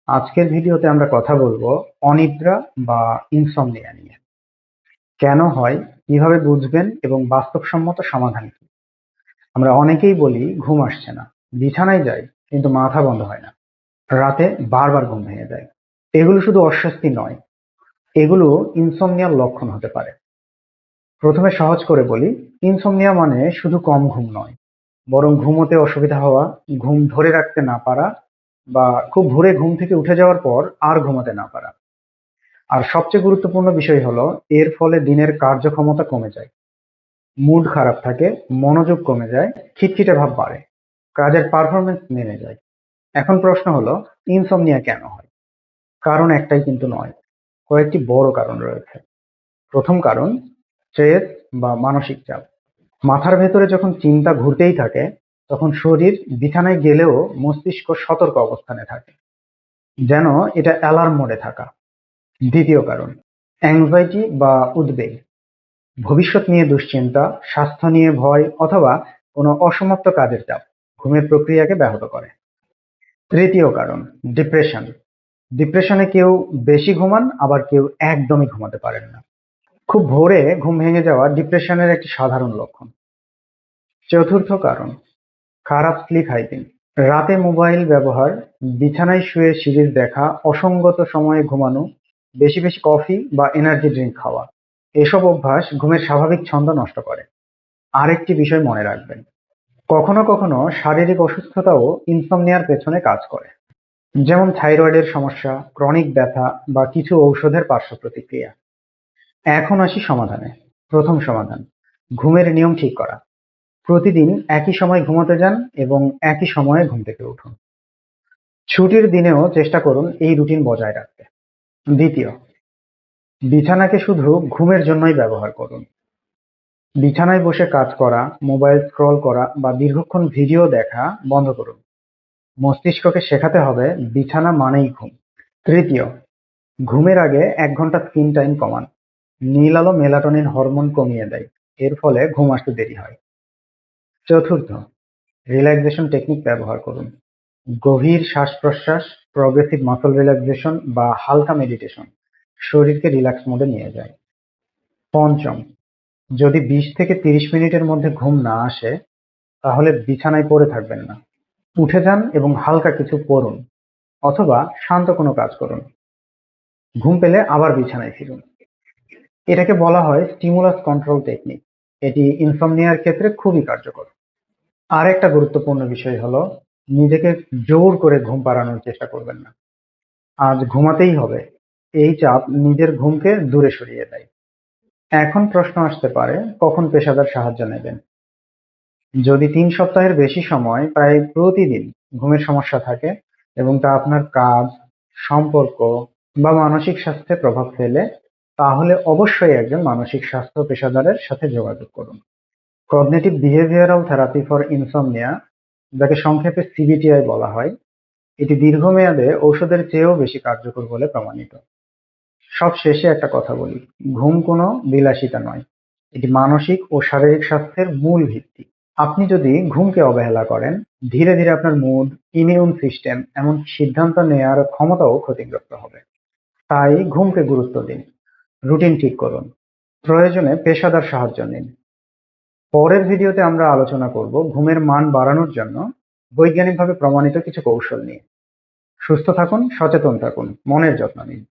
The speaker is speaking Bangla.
আজকের ভিডিওতে আমরা কথা বলবো অনিদ্রা বা ইনসমনিয়া নিয়ে। কেন হয়, কিভাবে বুঝবেন এবং বাস্তবসম্মত সমাধান কি। আমরা অনেকেই বলি ঘুম আসছে না, বিছানায় যাই কিন্তু মাথা বন্ধ হয় না, রাতে বারবার ঘুম ভেঙে যায়। এগুলো শুধু অস্বস্তি নয়, এগুলো ইনসমনিয়ার লক্ষণ হতে পারে। প্রথমে সহজ করে বলি, ইনসমনিয়া মানে শুধু কম ঘুম নয়, বরং ঘুমোতে অসুবিধা হওয়া, ঘুম ধরে রাখতে না পারা, বা খুব ভোরে ঘুম থেকে উঠে যাওয়ার পর আর ঘুমাতে না পারা। আর সবচেয়ে গুরুত্বপূর্ণ বিষয় হলো, এর ফলে দিনের কার্যক্ষমতা কমে যায়, মুড খারাপ থাকে, মনোযোগ কমে যায়, খিটখিটে ভাব বাড়ে, কাজের পারফরমেন্স নেমে যায়। এখন প্রশ্ন হলো, ইনসমনিয়া কেন হয়? কারণ একটাই কিন্তু নয়, কয়েকটি বড় কারণ রয়েছে। প্রথম কারণ, স্ট্রেস বা মানসিক চাপ। মাথার ভেতরে যখন চিন্তা ঘুরতেই থাকে, তখন শরীর বিছানায় গেলেও মস্তিষ্ক সতর্ক অবস্থানে থাকে, যেন এটা অ্যালার্ম মোডে থাকা। দ্বিতীয় কারণ, অ্যাংজাইটি বা উদ্বেগ। ভবিষ্যৎ নিয়ে দুশ্চিন্তা, স্বাস্থ্য নিয়ে ভয়, অথবা কোনো অসমাপ্ত কাজের চাপ ঘুমের প্রক্রিয়াকে ব্যাহত করে। তৃতীয় কারণ, ডিপ্রেশন। ডিপ্রেশনে কেউ বেশি ঘুমান, আবার কেউ একদমই ঘুমাতে পারেন না। খুব ভোরে ঘুম ভেঙে যাওয়া ডিপ্রেশনের একটি সাধারণ লক্ষণ। চতুর্থ কারণ, খারাপ স্লিপ হাইজিন। রাতে মোবাইল ব্যবহার, বিছানায় শুয়ে সিরিজ দেখা, অসঙ্গত সময়ে ঘুমানো, বেশি বেশি কফি বা এনার্জি ড্রিঙ্ক খাওয়া, এসব অভ্যাস ঘুমের স্বাভাবিক ছন্দ নষ্ট করে। আরেকটি বিষয় মনে রাখবেন, কখনো কখনো শারীরিক অসুস্থতাও ইনসমনিয়ার পেছনে কাজ করে, যেমন থাইরয়েডের সমস্যা, ক্রনিক ব্যথা, বা কিছু ঔষধের পার্শ্ব প্রতিক্রিয়া। এখন আসি সমাধানে। প্রথম সমাধান, ঘুমের নিয়ম ঠিক করা। প্রতিদিন একই সময় ঘুমাতে যান এবং একই সময়ে ঘুম থেকে উঠুন। ছুটির দিনেও চেষ্টা করুন এই রুটিন বজায় রাখতে। দ্বিতীয়, বিছানাকে শুধু ঘুমের জন্যই ব্যবহার করুন। বিছানায় বসে কাজ করা, মোবাইল স্ক্রল করা বা দীর্ঘক্ষণ ভিডিও দেখা বন্ধ করুন। মস্তিষ্ককে শেখাতে হবে বিছানা মানেই ঘুম। তৃতীয়, ঘুমের আগে 1 ঘন্টা স্ক্রিন টাইম কমান। নীল আলো মেলাটোনিন হরমোন কমিয়ে দেয়, এর ফলে ঘুম আসতে দেরি হয়। চতুর্থ, রিল্যাক্সেশন টেকনিক ব্যবহার করুন। গভীর শ্বাস প্রশ্বাস, প্রগ্রেসিভ মাসল রিল্যাক্সেশন বা হালকা মেডিটেশন শরীরকে রিল্যাক্স মোডে নিয়ে যায়। পঞ্চম, যদি 20 থেকে 30 মিনিটের মধ্যে ঘুম না আসে, তাহলে বিছানায় পড়ে থাকবেন না, উঠে যান এবং হালকা কিছু পড়ুন অথবা শান্ত কোনো কাজ করুন। ঘুম পেলে আবার বিছানায় ফিরুন। এটাকে বলা হয় স্টিমুলাস কন্ট্রোল টেকনিক। এটি ইনসমনিয়ার ক্ষেত্রে খুবই কার্যকর। আর একটা গুরুত্বপূর্ণ বিষয় হলো, নিজেকে জোর করে ঘুম পাড়ানোর চেষ্টা করবেন না। আজ ঘুমাতেই হবে, এই চাপ নিজের ঘুমকে দূরে সরিয়ে দেয়। এখন প্রশ্ন আসতে পারে, কখন পেশাদার সাহায্য নেবেন? যদি 3 সপ্তাহের বেশি সময় প্রায় প্রতিদিন ঘুমের সমস্যা থাকে এবং তা আপনার কাজ, সম্পর্ক বা মানসিক স্বাস্থ্যে প্রভাব ফেলে, তাহলে অবশ্যই একজন মানসিক স্বাস্থ্য পেশাদারের সাথে যোগাযোগ করুন। Cognitive behavioural therapy for insomnia, যাকে সংক্ষেপে সিবিটিআই বলা হয়, এটি দীর্ঘমেয়াদে ঔষধের চেয়েও বেশি কার্যকর বলে প্রমাণিত। সব শেষে একটা কথা বলি, ঘুম কোনো বিলাসিতা নয়, এটি মানসিক ও শারীরিক স্বাস্থ্যের মূল ভিত্তি। আপনি যদি ঘুমকে অবহেলা করেন, ধীরে ধীরে আপনার মুড, ইমিউন সিস্টেম, এমনকি সিদ্ধান্ত নেওয়ার ক্ষমতাও ক্ষতিগ্রস্ত হবে। তাই ঘুমকে গুরুত্ব দিন, রুটিন ঠিক করুন, প্রয়োজনে পেশাদার সাহায্য নিন। পরের ভিডিওতে আমরা আলোচনা করব ঘুমের মান বাড়ানোর জন্য বৈজ্ঞানিকভাবে প্রমাণিত কিছু কৌশল নিয়ে। সুস্থ থাকুন, সচেতন থাকুন, মনের যত্ন নিন।